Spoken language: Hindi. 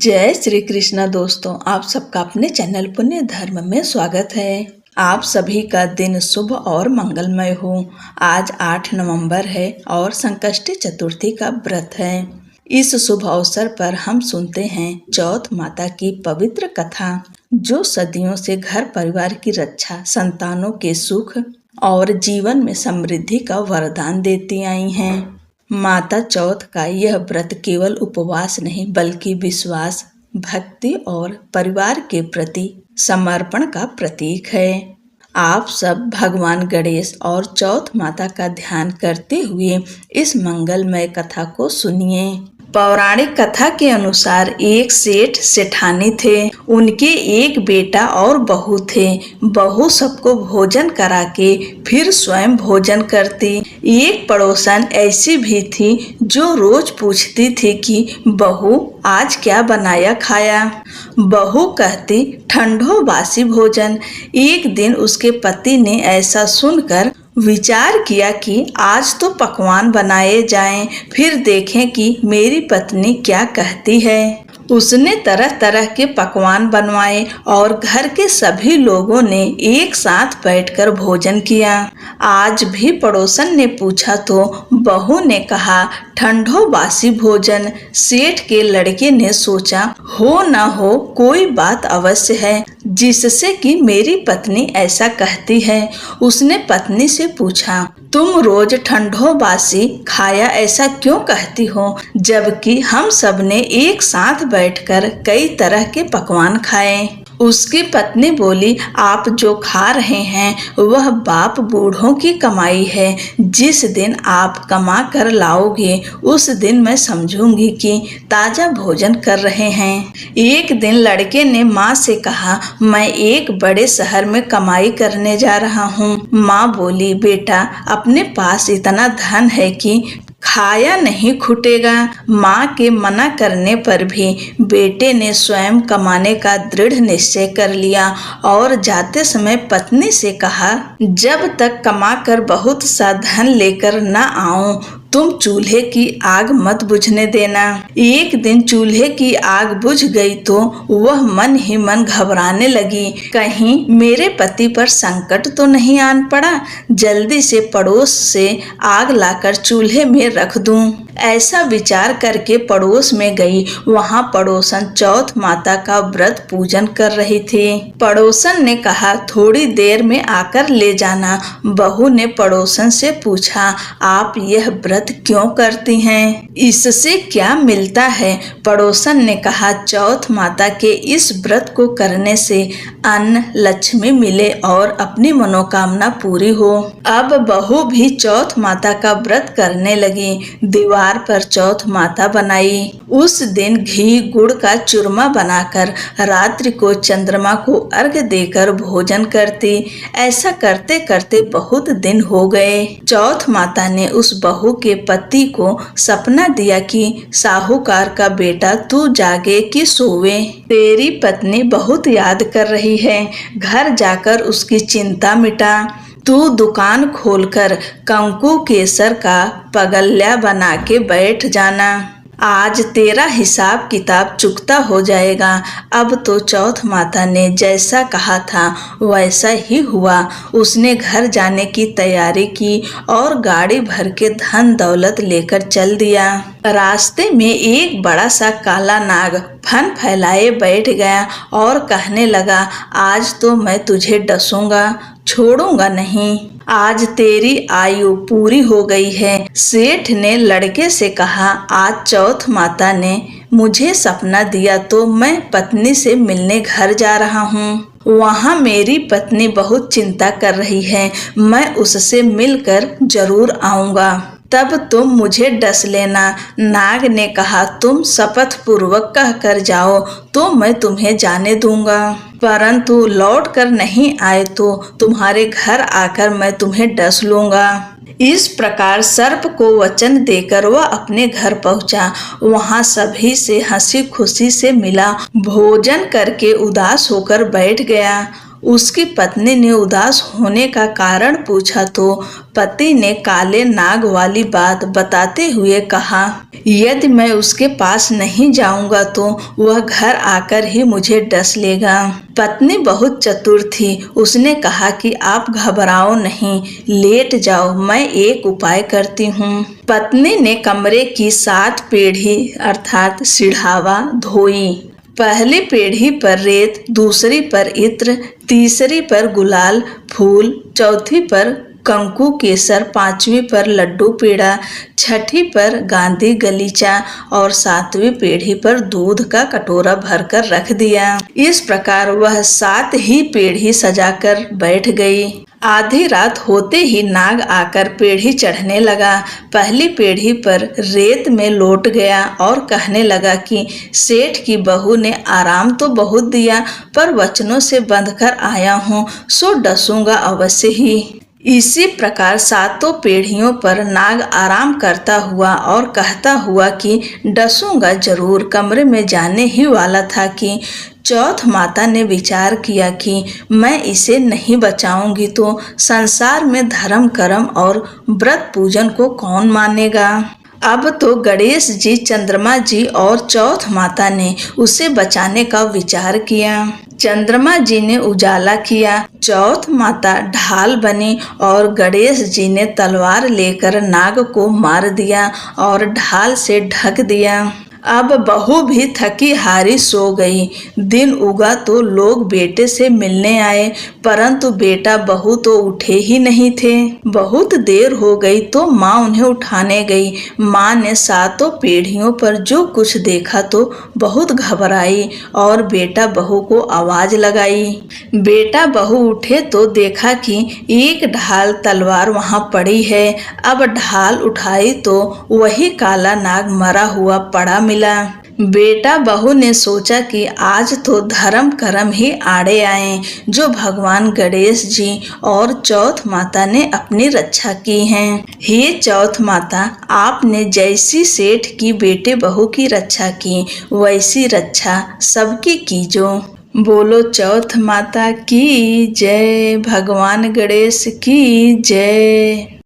जय श्री कृष्ण दोस्तों, आप सबका अपने चैनल पुण्य धर्म में स्वागत है। आप सभी का दिन शुभ और मंगलमय हो। आज 8 नवंबर है और संकष्टी चतुर्थी का व्रत है। इस शुभ अवसर पर हम सुनते हैं चौथ माता की पवित्र कथा, जो सदियों से घर परिवार की रक्षा, संतानों के सुख और जीवन में समृद्धि का वरदान देती आई हैं। माता चौथ का यह व्रत केवल उपवास नहीं बल्कि विश्वास, भक्ति और परिवार के प्रति समर्पण का प्रतीक है। आप सब भगवान गणेश और चौथ माता का ध्यान करते हुए इस मंगलमय कथा को सुनिए। पौराणिक कथा के अनुसार एक सेठ सेठानी थे। उनके एक बेटा और बहू थे। बहू सबको भोजन करा के फिर स्वयं भोजन करती। एक पड़ोसन ऐसी भी थी जो रोज पूछती थी कि बहू आज क्या बनाया खाया। बहू कहती ठंडो बासी भोजन। एक दिन उसके पति ने ऐसा सुनकर विचार किया कि आज तो पकवान बनाए जाएं, फिर देखें कि मेरी पत्नी क्या कहती है। उसने तरह तरह के पकवान बनवाए और घर के सभी लोगों ने एक साथ बैठकर भोजन किया। आज भी पड़ोसन ने पूछा तो बहू ने कहा ठंडो बासी भोजन। सेठ के लड़के ने सोचा हो न हो कोई बात अवश्य है जिससे कि मेरी पत्नी ऐसा कहती है। उसने पत्नी से पूछा तुम रोज ठंडो बासी खाया ऐसा क्यों कहती हो, जबकि हम सब ने एक साथ बैठकर कई तरह के पकवान खाए। उसकी पत्नी बोली आप जो खा रहे हैं वह बाप बूढ़ों की कमाई है। जिस दिन आप कमा कर लाओगे उस दिन मैं समझूंगी कि ताजा भोजन कर रहे हैं। एक दिन लड़के ने माँ से कहा मैं एक बड़े शहर में कमाई करने जा रहा हूँ। माँ बोली बेटा अपने पास इतना धन है कि खाया नहीं खुटेगा। माँ के मना करने पर भी बेटे ने स्वयं कमाने का दृढ़ निश्चय कर लिया और जाते समय पत्नी से कहा जब तक कमाकर बहुत सा धन लेकर न आऊं तुम चूल्हे की आग मत बुझने देना। एक दिन चूल्हे की आग बुझ गई तो वह मन ही मन घबराने लगी, कहीं मेरे पति पर संकट तो नहीं आन पड़ा। जल्दी से पड़ोस से आग लाकर चूल्हे में रख दूं। ऐसा विचार करके पड़ोस में गई। वहां पड़ोसन चौथ माता का व्रत पूजन कर रही थी। पड़ोसन ने कहा थोड़ी देर में आकर ले जाना। बहू ने पड़ोसन से पूछा आप यह व्रत क्यों करती हैं, इससे क्या मिलता है। पड़ोसन ने कहा चौथ माता के इस व्रत को करने से अन्न लक्ष्मी मिले और अपनी मनोकामना पूरी हो। अब बहू भी चौथ माता का व्रत करने लगी। दीवार पर चौथ माता बनाई। उस दिन घी गुड़ का चूरमा बनाकर रात्रि को चंद्रमा को अर्घ्य देकर भोजन करती। ऐसा करते करते बहुत दिन हो गए। चौथ माता ने उस बहू के पति को सपना दिया कि साहूकार का बेटा तू जागे कि सोवे, तेरी पत्नी बहुत याद कर रही है, घर जाकर उसकी चिंता मिटा। तू दुकान खोलकर कंकु केसर का पगल्या बना के बैठ जाना। आज तेरा हिसाब किताब चुकता हो जाएगा। अब तो चौथ माता ने जैसा कहा था वैसा ही हुआ। उसने घर जाने की तैयारी की और गाड़ी भर के धन दौलत लेकर चल दिया। रास्ते में एक बड़ा सा काला नाग फन फैलाए बैठ गया और कहने लगा आज तो मैं तुझे डसूंगा, छोड़ूंगा नहीं। आज तेरी आयु पूरी हो गई है। सेठ ने लड़के से कहा आज चौथ माता ने मुझे सपना दिया तो मैं पत्नी से मिलने घर जा रहा हूँ। वहाँ मेरी पत्नी बहुत चिंता कर रही है, मैं उससे मिलकर जरूर आऊँगा, तब तुम मुझे डस लेना। नाग ने कहा तुम शपथ पूर्वक कह कर जाओ तो मैं तुम्हें जाने दूंगा, परंतु लौट कर नहीं आए तो तुम्हारे घर आकर मैं तुम्हें डस लूंगा। इस प्रकार सर्प को वचन देकर वह अपने घर पहुंचा। वहां सभी से हंसी खुशी से मिला। भोजन करके उदास होकर बैठ गया। उसकी पत्नी ने उदास होने का कारण पूछा तो पति ने काले नाग वाली बात बताते हुए कहा, यदि मैं उसके पास नहीं जाऊंगा तो वह घर आकर ही मुझे डस लेगा। पत्नी बहुत चतुर थी। उसने कहा कि आप घबराओ नहीं, लेट जाओ, मैं एक उपाय करती हूँ। पत्नी ने कमरे की 7 पीढ़ी अर्थात सिढ़ावा धोई। पहली पीढ़ी पर रेत, दूसरी पर इत्र, तीसरी पर गुलाल फूल, चौथी पर कंकु केसर, 5वीं पर लड्डू पेड़ा, 6ठी पर गांधी गलीचा और 7वीं पीढ़ी पर दूध का कटोरा भरकर रख दिया। इस प्रकार वह 7 ही पीढ़ी सजाकर बैठ गई। आधी रात होते ही नाग आकर पीढ़ी चढ़ने लगा। पहली पीढ़ी पर रेत में लौट गया और कहने लगा कि सेठ की बहू ने आराम तो बहुत दिया, पर वचनों से बंधकर आया हूँ, सो डसूंगा अवश्य ही। इसी प्रकार 7 पीढ़ियों पर नाग आराम करता हुआ और कहता हुआ कि डसूंगा जरूर कमरे में जाने ही वाला था कि चौथ माता ने विचार किया कि मैं इसे नहीं बचाऊंगी तो संसार में धर्म कर्म और व्रत पूजन को कौन मानेगा। अब तो गणेश जी, चंद्रमा जी और चौथ माता ने उसे बचाने का विचार किया। चंद्रमा जी ने उजाला किया, चौथ माता ढाल बनी और गणेश जी ने तलवार लेकर नाग को मार दिया और ढाल से ढक दिया। अब बहू भी थकी हारी सो गई। दिन उगा तो लोग बेटे से मिलने आए, परंतु बेटा बहू तो उठे ही नहीं थे। बहुत देर हो गई तो माँ उन्हें उठाने गई। माँ ने 7 पीढ़ियों पर जो कुछ देखा तो बहुत घबराई और बेटा बहू को आवाज लगाई। बेटा बहू उठे तो देखा कि एक ढाल तलवार वहाँ पड़ी है। अब ढाल उठाई तो वही काला नाग मरा हुआ पड़ा मिला। बेटा बहू ने सोचा कि आज तो धर्म कर्म ही आड़े आए, जो भगवान गणेश जी और चौथ माता ने अपनी रक्षा की है। हे चौथ माता, आपने जैसी सेठ की बेटे बहू की रक्षा की, वैसी रक्षा सबकी कीजो। बोलो चौथ माता की जय, भगवान गणेश की जय।